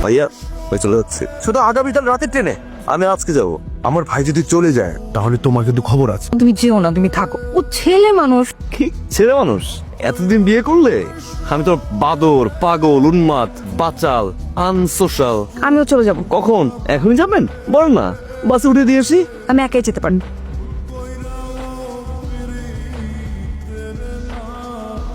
ভাইয়া ভাই চলে যাচ্ছে শুধু আগামীকাল রাতের ট্রেনে। আমি আজকে যাব। আমার ভাই যদি চলে যায় তাহলে তোমার কিন্তু খবর আছে। তুমি যেও না, তুমি থাকো। ও ছেলে মানুষ। কি ছেলে মানুষ? এতদিন বিয়ে করলে? আমি তো বাদর, পাগল, উন্মাদ, বাচাল, আনসোশাল। আমিও চলে যাব। কখন? এখনই যাবেন? বল না, বাসে উঠে দিয়েছি। আমি একাই যেতে পারি।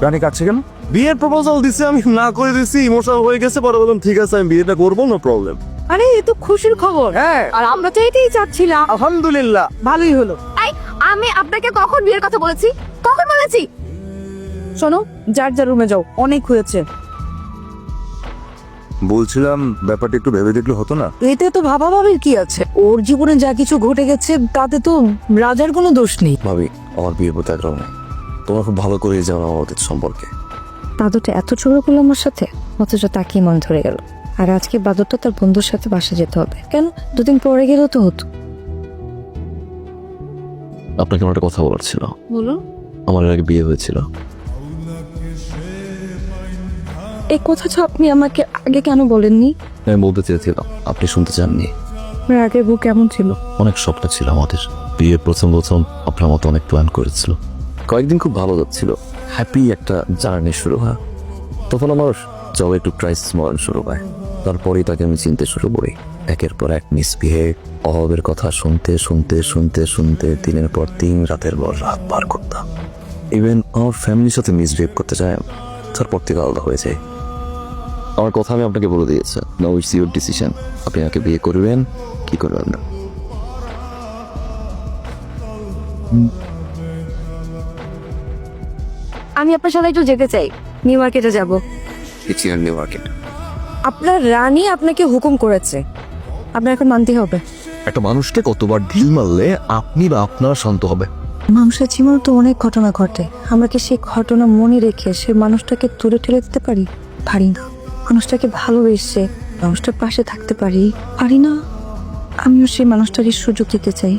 রানী কাছে কেন? বিয়ের প্রপোজাল দিছে, আমি না করে দিছি, ইমোশনাল হয়ে গেছে। পরে বললাম ঠিক আছে আমি বিয়েটা করবো, না প্রবলেম। আরে এ তো খুশির খবর। হ্যাঁ আর আমরা তো এটাই চাচ্ছিলাম। আলহামদুলিল্লাহ। ভালোই হলো। আমি আপনাকে কখন বিয়ের কথা বলেছি? কখন বলেছি? শোনো, যার যার রুমে যাও, অনেক হয়েছে। বলছিলাম ব্যাপারটা একটু ভেবে দেখলে হতো না? এতে তো ভাবাভাবির কি আছে? ওর জীবনে যা কিছু ঘটে গেছে তাতে তো রাজার কোনো দোষ নেই। ভাবি আমার বিয়ে হতে এক নেই, তোমার খুব ভালো করে জানো আমাদের সম্পর্কে। বাদরটা এত চড়ো করলো আমার সাথে, অথচ তাকেই মন ধরে গেল। আর আজকে বাদরটা তার বন্ধুর সাথে বাসা যেতে হবে। কেন? দুদিন পরে গেলেও তো হতো। আপনাকে আমার একটা কথা বলার ছিল। বলুন। আমার এর আগে বিয়ে হয়েছিল। এই কথাটা আপনি আমাকে আগে কেন বলেননি? আমি বলতে চেয়েছিলাম, আপনি শুনতে চাননি। আপনার আগের বউ কেমন ছিল? অনেক স্বপ্ন ছিল আমাদের। বিয়ে প্রথম আপনার মতো অনেক প্ল্যান করেছিল। কয়েকদিন খুব ভালো যাচ্ছিল, হ্যাপি একটা জার্নি শুরু হয়। তখন আমার জবে একটু ক্রাইসিস মডেল শুরু হয়। তারপরেই তাকে আমি চিনতে শুরু করি। একের পর এক মিসবিহেভ, অভাবের কথা শুনতে শুনতে শুনতে শুনতে দিনের পর দিন, রাতের পর রাত পার করতাম। ইভেন আমার ফ্যামিলির সাথে মিসবিহেভ করতে চাই, তারপর থেকে আলাদা হয়ে যায়। আমার কথা আমি আপনাকে বলে দিয়েছি, নাও ইটস ইউর ডিসিশন। আপনি আমাকে বিয়ে করবেন কি করবেন না। আমি আপনার সাথে একটু যেতে চাই। নিউ মার্কেটে যাব। It's your new market. আপনার রানী আপনাকে হুকুম করেছে, আপনার এখন মানতে হবে। একটা মানুষকে কতবার ঢিল মারলে আপনি বা আপনার শান্ত হবে? মানুষের জীবনে তো অনেক ঘটনা ঘটে। আমরা কি সেই ঘটনা মনে রেখে সে মানুষটাকে দূরে ঠেলে দিতে পারি? পারি না। মানুষটাকে ভালোবেসে মানুষটার পাশে থাকতে পারি না। আমিও সেই মানুষটাকে সুযোগ দিতে চাই,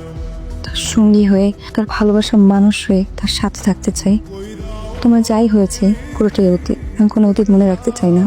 তার সঙ্গী হয়ে, তার ভালোবাসার মানুষ হয়ে তার সাথে থাকতে চাই। তোমার যাই হয়েছে পুরোটাই অতীত। আমি কোনো অতীত মনে রাখতে চাই না।